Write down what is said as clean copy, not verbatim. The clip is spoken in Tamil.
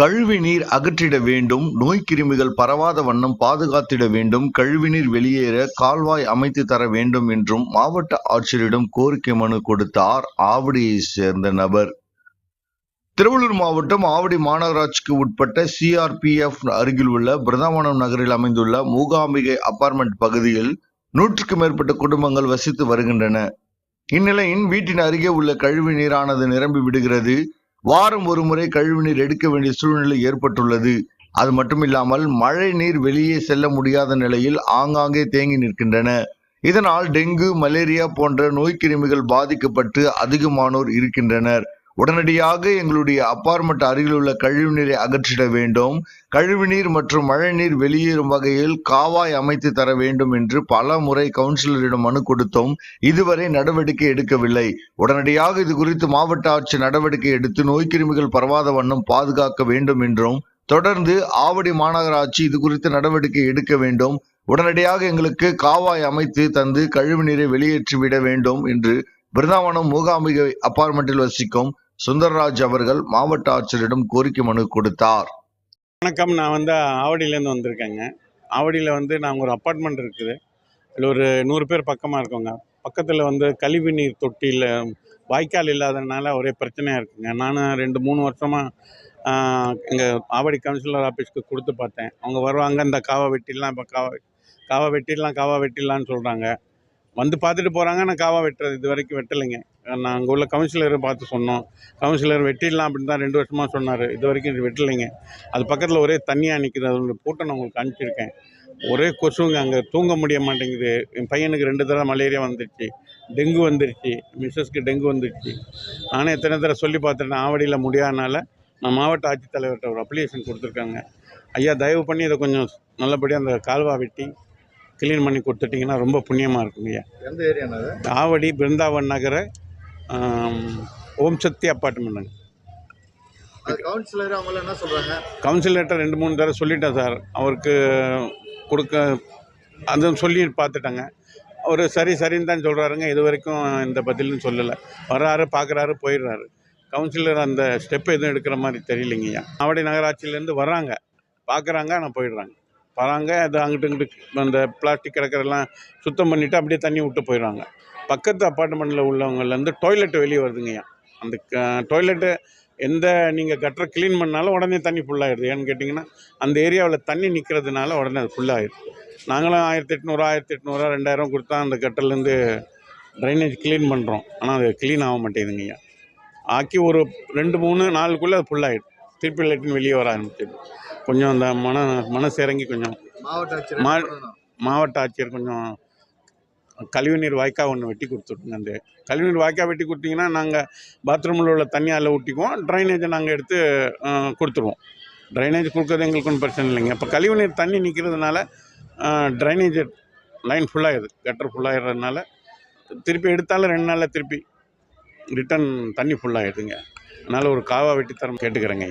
கழிவுநீர் அகற்றிட வேண்டும், நோய்க்கிருமிகள் பரவாத வண்ணம் பாதுகாத்திட வேண்டும், கழிவுநீர் வெளியேற கால்வாய் அமைத்து தர வேண்டும் என்றும் மாவட்ட ஆட்சியரிடம் கோரிக்கை மனு கொடுத்தார் ஆவடியைச் சேர்ந்த நபர். திருவள்ளூர் மாவட்டம் ஆவடி மாநகராட்சிக்கு உட்பட்ட CRPF அருகில் உள்ள பிருந்தாவனம் நகரில் அமைந்துள்ள மூகாம்பிகை அபார்ட்மெண்ட் பகுதியில் 100க்கும் மேற்பட்ட குடும்பங்கள் வசித்து வருகின்றன. இந்நிலையில் வீட்டின் அருகே உள்ள கழிவு நீரானது நிரம்பி விடுகிறது. வாரம் ஒரு முறை கழிவுநீர் எடுக்க வேண்டிய சூழ்நிலை ஏற்பட்டுள்ளது. அது மட்டுமில்லாமல் மழை நீர் வெளியே செல்ல முடியாத நிலையில் ஆங்காங்கே தேங்கி நிற்கின்றன. இதனால் டெங்கு, மலேரியா போன்ற நோய்க்கிருமிகள் பாதிக்கப்பட்டு அதிகமானோர் இருக்கின்றனர். உடனடியாக எங்களுடைய அபார்ட்மெண்ட் அருகில் உள்ள கழிவுநீரை அகற்றிட வேண்டும், கழிவுநீர் மற்றும் மழைநீர் வெளியேறும் வகையில் காவாய் அமைத்து தர வேண்டும் என்று பல முறை கவுன்சிலரிடம் மனு கொடுத்தோம். இதுவரை நடவடிக்கை எடுக்கவில்லை. உடனடியாக இது குறித்து மாவட்ட ஆட்சியர் நடவடிக்கை எடுத்து நோய்க்கிருமிகள் பரவாத வண்ணம் பாதுகாக்க வேண்டும் என்றும், தொடர்ந்து ஆவடி மாநகராட்சி இது குறித்து நடவடிக்கை எடுக்க வேண்டும், உடனடியாக எங்களுக்கு காவாய் அமைத்து தந்து கழிவுநீரை வெளியேற்றிவிட வேண்டும் என்று பிருந்தாவனம் மூகாம்பிகை அபார்ட்மெண்டில் வசிக்கும் சுந்தர்ராஜ் அவர்கள் மாவட்ட ஆட்சியரிடம் கோரிக்கை மனு கொடுத்தார். வணக்கம், நான் ஆவடியிலேருந்து வந்திருக்கேங்க. ஆவடியில் நாங்கள் ஒரு அப்பார்ட்மெண்ட் இருக்குது. இதில் ஒரு 100 பேர் பக்கமாக இருக்கோங்க. பக்கத்தில் கழிவு நீர் தொட்டியில் வாய்க்கால் இல்லாததுனால ஒரே பிரச்சனையாக இருக்குங்க. நான் 2-3 வருஷமாக எங்கள் ஆவடி கவுன்சிலர் ஆஃபீஸ்க்கு கொடுத்து பார்த்தேன். அவங்க வருவாங்க, இந்த காவா வெட்டிடலாம், இப்போ காவா வெட்டிடலான்னு சொல்கிறாங்க. வந்து பார்த்துட்டு போகிறாங்க. நான் காவா வெட்டுறது இது வரைக்கும் வெட்டலைங்க. நான் அங்கே உள்ள கவுன்சிலரை பார்த்து சொன்னோம். கவுன்சிலர் வெட்டிடலாம் அப்படின்னு தான் 2 வருஷமாக சொன்னார். இது வரைக்கும் இது வெட்டலைங்க. அது பக்கத்தில் ஒரே தண்ணியாக நிற்குது. அதோட போட்டோ நான் உங்களுக்கு அனுப்பிச்சிருக்கேன். ஒரே கொசுங்க, அங்கே தூங்க முடிய மாட்டேங்குது. என் பையனுக்கு 2 தடவை மலேரியா வந்துருச்சு, டெங்கு வந்துருச்சு, மிஸ்ஸஸ்க்கு டெங்கு வந்துருச்சு. நானே எத்தனை தடவை சொல்லி பார்த்துட்டேன். ஆவடியில் முடியாதனால நான் மாவட்ட ஆட்சித்தலைவர்கிட்ட ஒரு அப்ளிகேஷன் கொடுத்துருக்காங்க. ஐயா, தயவு பண்ணி இதை கொஞ்சம் நல்லபடியாக அந்த கால்வா வெட்டி கிளீன் பண்ணி கொடுத்துட்டிங்கன்னா ரொம்ப புண்ணியமாக இருக்குங்கய்யா. எந்த ஏரியா? ஆவடி பிருந்தாவன் நகர ஓம் சக்தி அப்பார்ட்மெண்ட்டுங்க. கவுன்சிலர் அவங்க என்ன சொல்கிறாங்க? கவுன்சிலர்கிட்ட 2-3 தடவை சொல்லிட்டேன் சார். அவருக்கு கொடுக்க அதுவும் சொல்லி பார்த்துட்டாங்க. அவர் சரின்னு தான் சொல்கிறாருங்க. இது வரைக்கும் இந்த பதிலும் சொல்லலை. வர்றாரு, பார்க்குறாரு, போயிடுறாரு. கவுன்சிலர் அந்த ஸ்டெப் எதுவும் எடுக்கிற மாதிரி தெரியலைங்கய்யா. ஆவடி நகராட்சியிலேருந்து வர்றாங்க, பார்க்குறாங்க, ஆனால் போயிடுறாங்க. வராங்க, அது அங்கிட்டு இங்கிட்டு அந்த பிளாஸ்டிக் கிடக்கிறதெல்லாம் சுத்தம் பண்ணிவிட்டு அப்படியே தண்ணி விட்டு போயிடுறாங்க. பக்கத்து அப்பார்ட்மெண்ட்டில் உள்ளவங்கலேருந்து டாய்லெட்டு வெளியே வருதுங்கய்யா. அந்த டாய்லெட்டு எந்த நீங்கள் கட்டரை க்ளீன் பண்ணாலும் உடனே தண்ணி ஃபுல்லாகிடுது. ஏன்னு கேட்டிங்கன்னா அந்த ஏரியாவில் தண்ணி நிற்கிறதுனால உடனே அது ஃபுல்லாகிடுது. நாங்களும் 1800 2000 கொடுத்தா அந்த கட்டர்லேருந்து ட்ரைனேஜ் க்ளீன் பண்ணுறோம். ஆனால் அது க்ளீன் ஆக மாட்டேங்குதுங்கய்யா. ஆக்கி ஒரு 2-3 நாளுக்குள்ளே அது ஃபுல்லாகிடுது. திருப்பி லெட்டின் வெளியே வர ஆரம்பிச்சிடுது. கொஞ்சம் அந்த மனசு இறங்கி கொஞ்சம் மாவட்ட ஆட்சியர் கொஞ்சம் கழிவுநீர் வாய்க்கால் ஒன்று வெட்டி கொடுத்துருங்க. அந்த கழிவுநீர் வாய்க்கால் வெட்டி கொடுத்தீங்கன்னா நாங்கள் பாத்ரூமில் உள்ள தண்ணி அதில் ஊற்றிக்குவோம். ட்ரைனேஜை நாங்கள் எடுத்து கொடுத்துருவோம். ட்ரைனேஜ் கொடுக்குறது எங்களுக்கு ஒன்றும் பிரச்சனை இல்லைங்க. இப்போ கழிவுநீர் தண்ணி நிற்கிறதுனால ட்ரைனேஜ் லைன் ஃபுல்லாகிடுது. கட்டர் ஃபுல்லாகிடுறதுனால திருப்பி எடுத்தாலும் 2 நாளில் திருப்பி ரிட்டன் தண்ணி ஃபுல்லாகிடுதுங்க. அதனால் ஒரு காவா வெட்டி தரம் கேட்டுக்கிறேங்க.